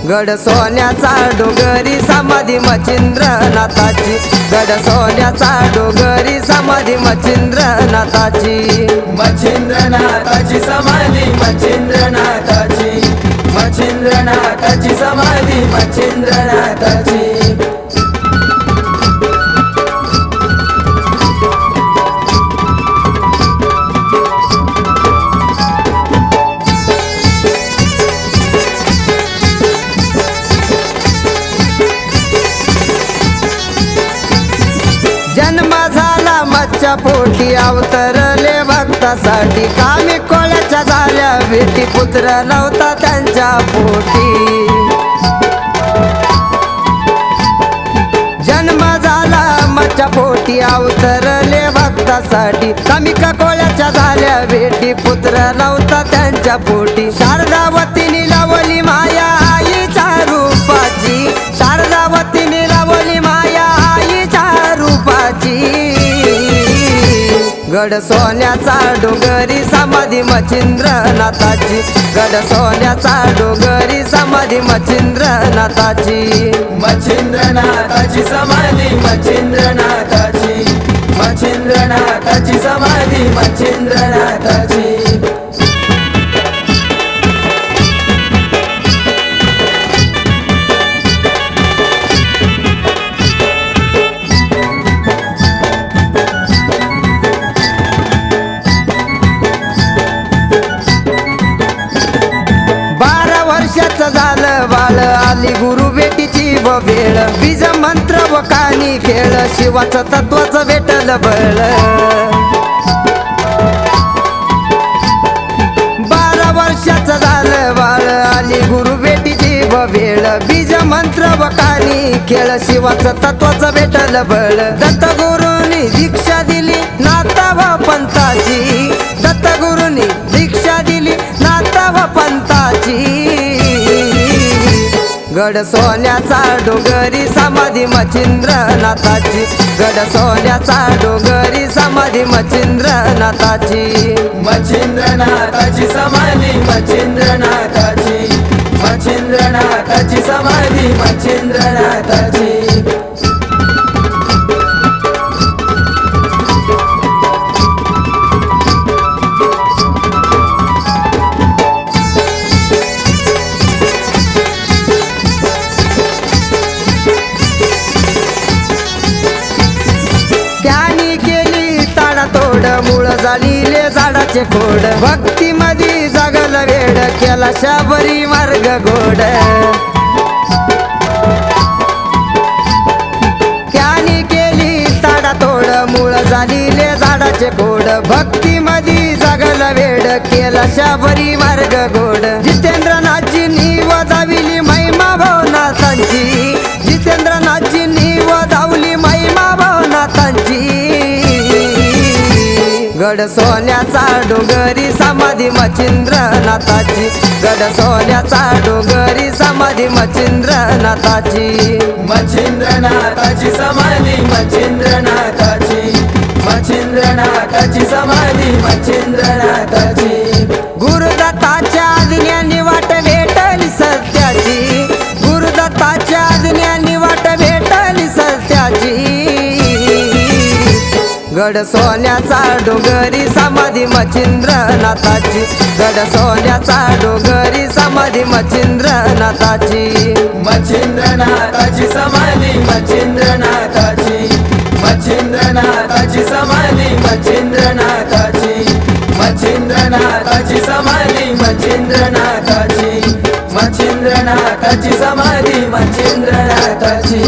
गड सोन्याचा डोंगरी समाधी मच्छिंद्रनाथाची, गड सोन्याचा डोंगरी समाधी मच्छिंद्रनाथाची, मच्छिंद्रनाथाची समाधी मच्छिंद्रनाथाची, मच्छिंद्रनाथाची समाधी मच्छिंद्रनाथाची। जन्म झाला मच्छा पोटी अवतरले भक्तासाठी, कामी कोळ्याच्या झाल्या भेटी पुत्र नव्हता त्यांच्या पोटी। जन्म झाला मच्छा पोटी अवतरले भक्तासाठी, कामी कोळ्याच्या झाल्या भेटी पुत्र नव्हता त्यांच्या पोटी। शारदावतीने लावली माया आईच्या रूपाची, शारदावतीने लावली माया आईच्या रूपाची, गड सोन्याचा डोंगरी समाधी मच्छिंद्रनाथाची, गड सोन्याचा डोंगरी समाधी मच्छिंद्रनाथाची, मच्छिंद्रनाथाची समाधी मच्छिंद्रनाथाची, मच्छिंद्रनाथाची समाधी मच्छिंद्रनाथाची। झालं बाळ आली गुरु भेटीची व वेळ, बीज मंत्र व कानी खेळ शिवाचं तत्वाचं भेटलं बळ। 12 वर्षाचं झालं बाळ आली गुरु भेटीची व वेळ, बीज मंत्र व कानी खेळ शिवाचं तत्वाचं भेटलं बळ। दत्तगुरूंनी दीक्षा दिली नाथा व पंथाची, दत्तगुरूंनी दीक्षा दिली नाथा व पंथाची, गड सोन्याचा डोंगरी समाधी मच्छिंद्रनाथाची, गड सोन्याचा डोंगरी समाधी मच्छिंद्रनाथाची, मच्छिंद्रनाथाची समाधी मच्छिंद्रनाथाची, मच्छिंद्रनाथाची समाधी मच्छिंद्रनाथाची। तोड मूळ झालीले झाडाचे खोड, भक्ती मध्ये जागल वेड केला शाबरी मार्ग गोड। त्याने केली ताडा तोड मूळ झालीले झाडाचे खोड, भक्ती मध्ये जागल वेड केला शाबरी मार्ग गोड। जितेंद्रनाथजींनी वधाविली महिमा भवनाथांची, जितेंद्रनाथजींनी वधावली महिमा भवनाथांची, गड सोन्याचा डोंगरी समाधी मच्छिंद्रनाथाची, गड सोन्याचा डोंगरी समाधी मच्छिंद्रनाथाची, मच्छिंद्रनाथाची समाधी मच्छिंद्रनाथाची, मच्छिंद्रनाथाची समाधी मच्छिंद्रनाथाची। गुरुदत्ताच्या आज्ञानी वाट भेटली सत्याची, गुरुदत्ताच्या आज्ञानी वाट भेटली सत्याची, गड सोन्याचा डोंगरी समाधी मच्छिंद्रनाथाची, गड सोन्याचा डोंगरी समाधी मच्छिंद्रनाथाची, मच्छिंद्रनाथाची समाधी मच्छिंद्रनाथाची, मच्छिंद्रनाथाची समाधी मच्छिंद्रनाथाची, मच्छिंद्रनाथाची समाधी मच्छिंद्रनाथाची, मच्छिंद्रनाथाची समाधी मच्छिंद्रनाथाची।